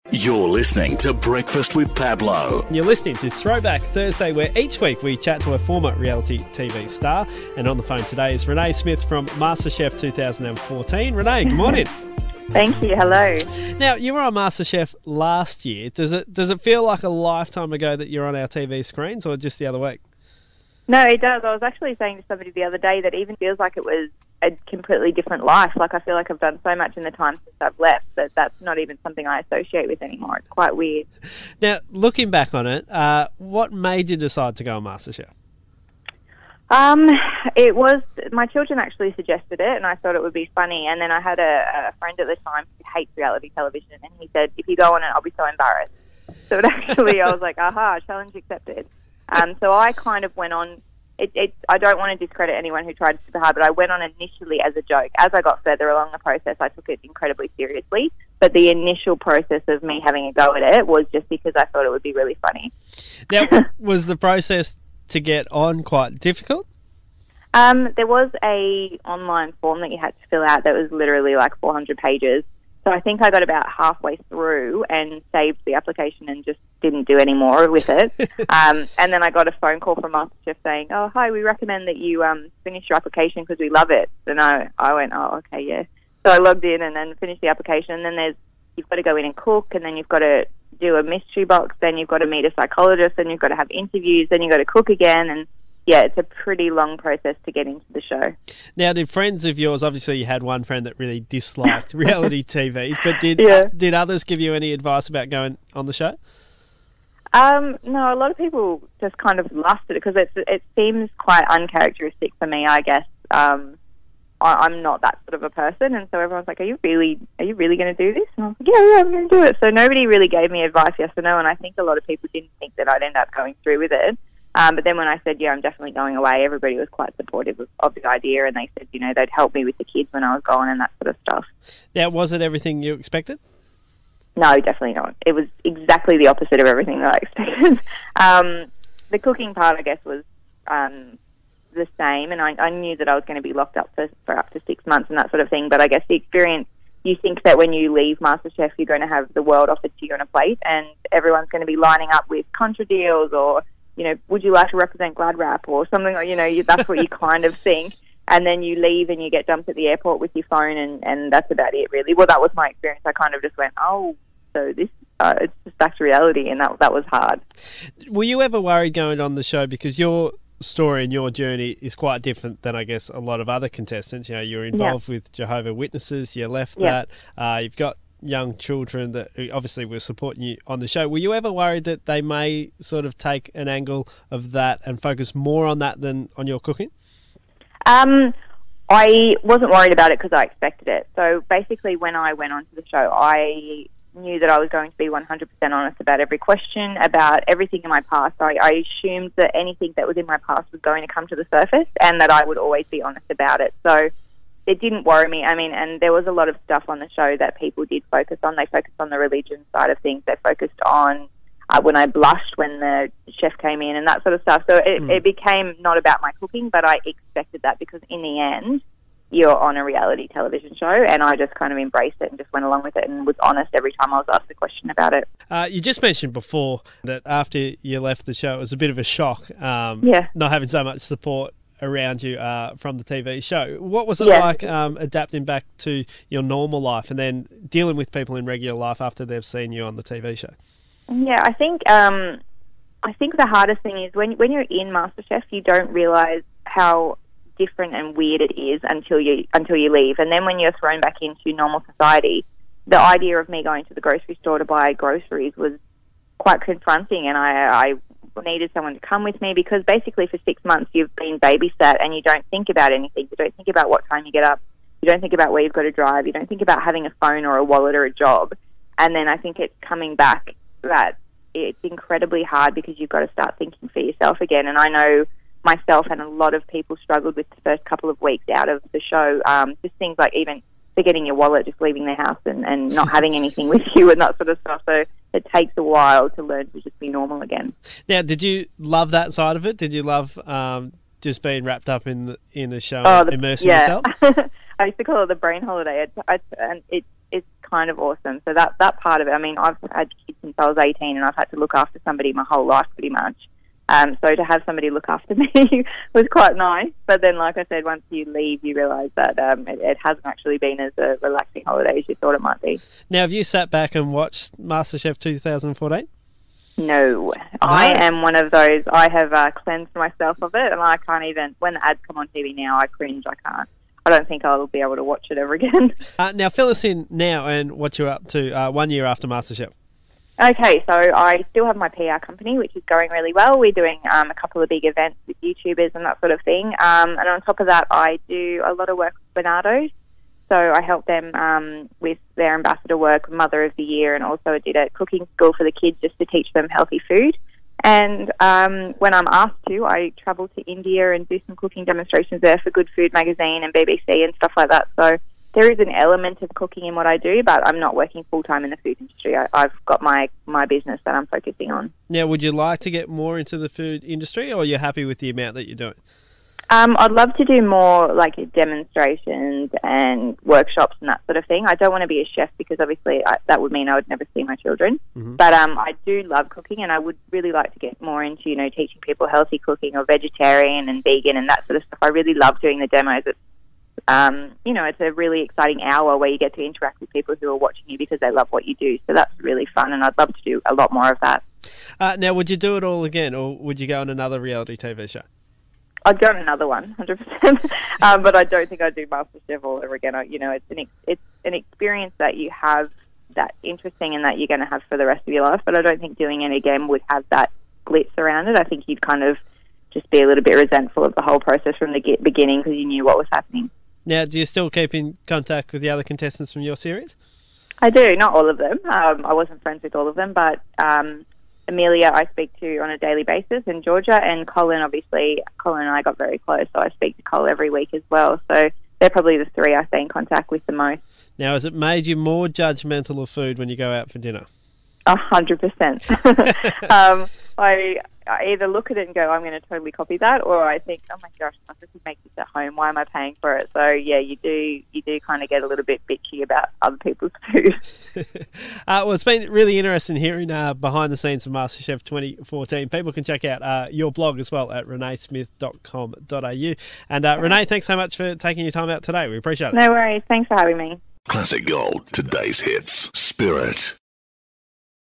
You're listening to Breakfast with Pablo. You're listening to Throwback Thursday, where each week we chat to a former reality TV star. And on the phone today is Renae Smith from MasterChef 2014. Renae, good morning. Thank you. Hello. Now, you were on MasterChef last year. Does it feel like a lifetime ago that you're on our TV screens, or just the other week? No, it does. I was actually saying to somebody the other day that it even feels like it was a completely different life. Like, I feel like I've done so much in the time since I've left that that's not even something I associate with anymore. It's quite weird. Now, looking back on it, what made you decide to go on MasterChef? It was, my children actually suggested it, and I thought it would be funny. And then I had a friend at the time who hates reality television, and he said, if you go on it, I'll be so embarrassed. So it actually, I was like, aha, challenge accepted. So I kind of went on. I don't want to discredit anyone who tried super hard, but I went on initially as a joke. As I got further along the process, I took it incredibly seriously. But the initial process of me having a go at it was just because I thought it would be really funny. Now, was the process to get on quite difficult? There was a online form that you had to fill out that was literally like 400 pages. So I think I got about halfway through and saved the application and just didn't do any more with it. And then I got a phone call from MasterChef saying, oh, hi, we recommend that you finish your application because we love it. And I went, oh, okay, yeah. So I logged in and then finished the application. And then you've got to go in and cook, and then you've got to do a mystery box, then you've got to meet a psychologist, then you've got to have interviews, then you've got to cook again. And yeah, it's a pretty long process to get into the show. Now, did friends of yours, obviously you had one friend that really disliked reality TV, but did others give you any advice about going on the show? No, a lot of people just kind of laughed at it because it seems quite uncharacteristic for me, I guess. I'm not that sort of a person, and so everyone's like, are you really going to do this? And I was like, yeah, I'm going to do it. So nobody really gave me advice, yes or no, and I think a lot of people didn't think that I'd end up going through with it. But then when I said, yeah, I'm definitely going away, everybody was quite supportive of the idea, and they said, you know, they'd help me with the kids when I was gone and that sort of stuff. Now, was it everything you expected? No, definitely not. It was exactly the opposite of everything that I expected. The cooking part, I guess, was the same, and I knew that I was going to be locked up for up to 6 months and that sort of thing, but I guess the experience, you think that when you leave MasterChef, you're going to have the world offered to you on a plate, and everyone's going to be lining up with contra deals or, you know, would you like to represent Glad Wrap or something, you know, that's what you kind of think. And then you leave and you get dumped at the airport with your phone, and that's about it, really. Well, that was my experience. I kind of just went, oh, so this, it's just back to reality, and that was hard. Were you ever worried going on the show, because your story and your journey is quite different than, I guess, a lot of other contestants? You know, you're involved with Jehovah's Witnesses, you left that, you've got young children that obviously were supporting you on the show. Were you ever worried that they may sort of take an angle of that and focus more on that than on your cooking? I wasn't worried about it because I expected it. So basically when I went onto the show, I knew that I was going to be 100% honest about every question, about everything in my past. I assumed that anything that was in my past was going to come to the surface and that I would always be honest about it. So it didn't worry me. I mean, and there was a lot of stuff on the show that people did focus on. They focused on the religion side of things. They focused on when I blushed when the chef came in and that sort of stuff. So it became not about my cooking, but I expected that because in the end, you're on a reality television show, and I just kind of embraced it and just went along with it and was honest every time I was asked a question about it. You just mentioned before that after you left the show, it was a bit of a shock not having so much support around you from the TV show. What was it like adapting back to your normal life and then dealing with people in regular life after they've seen you on the TV show? Yeah, I think the hardest thing is when you're in MasterChef, you don't realise how different and weird it is until you leave. And then when you're thrown back into normal society, the idea of me going to the grocery store to buy groceries was quite confronting, and I needed someone to come with me because basically for 6 months you've been babysat and you don't think about anything. You don't think about what time you get up. You don't think about where you've got to drive. You don't think about having a phone or a wallet or a job. And then I think it's coming back that it's incredibly hard because you've got to start thinking for yourself again. And I know myself and a lot of people struggled with the first couple of weeks out of the show. Just things like even forgetting your wallet, just leaving the house and not having anything with you and that sort of stuff. So it takes a while to learn to just be normal again. Now, did you love that side of it? Did you love just being wrapped up in the show and immersing yourself? I used to call it the brain holiday. It's kind of awesome. So that part of it, I mean, I've had kids since I was 18 and I've had to look after somebody my whole life pretty much. So to have somebody look after me was quite nice. But then, like I said, once you leave, you realise that it hasn't actually been as a relaxing holiday as you thought it might be. Now, have you sat back and watched MasterChef 2014? No. I am one of those. I have cleansed myself of it, and I can't even, when the ads come on TV now, I cringe. I don't think I'll be able to watch it ever again. Now, fill us in now and what you're up to 1 year after MasterChef. Okay, so I still have my PR company, which is going really well. We're doing a couple of big events with YouTubers and that sort of thing. And on top of that, I do a lot of work with Bernardo's. So I help them with their ambassador work, Mother of the Year, and also I did a cooking school for the kids just to teach them healthy food. And when I'm asked to, I travel to India and do some cooking demonstrations there for Good Food Magazine and BBC and stuff like that. So there is an element of cooking in what I do, but I'm not working full-time in the food industry. I've got my business that I'm focusing on. Now, would you like to get more into the food industry, or are you happy with the amount that you're doing? I'd love to do more like demonstrations and workshops and that sort of thing. I don't want to be a chef because obviously that would mean I would never see my children. Mm-hmm. But I do love cooking, and I would really like to get more into, teaching people healthy cooking or vegetarian and vegan and that sort of stuff. I really love doing the demos. It's a really exciting hour where you get to interact with people who are watching you because they love what you do. So that's really fun, and I'd love to do a lot more of that. Now, would you do it all again, or would you go on another reality TV show? I'd go on another one, 100%. But I don't think I'd do MasterChef all over again. It's an experience that you have that interesting and that you're going to have for the rest of your life. But I don't think doing it again would have that glitz around it. I think you'd kind of just be a little bit resentful of the whole process from the beginning because you knew what was happening. Now, do you still keep in contact with the other contestants from your series? I do, not all of them. I wasn't friends with all of them, but Amelia I speak to on a daily basis, and Georgia and Colin, obviously. Colin and I got very close, so I speak to Cole every week as well. So they're probably the three I stay in contact with the most. Now, has it made you more judgmental of food when you go out for dinner? 100%. I either look at it and go, I'm going to totally copy that, or I think, oh my gosh, I could make this at home. Why am I paying for it? So yeah, you do kind of get a little bit bitchy about other people's food. Well, it's been really interesting hearing behind the scenes of MasterChef 2014. People can check out your blog as well at renaesmith.com.au. And Renae, thanks so much for taking your time out today. We appreciate it. No worries. Thanks for having me. Classic Gold, today's hits. Spirit.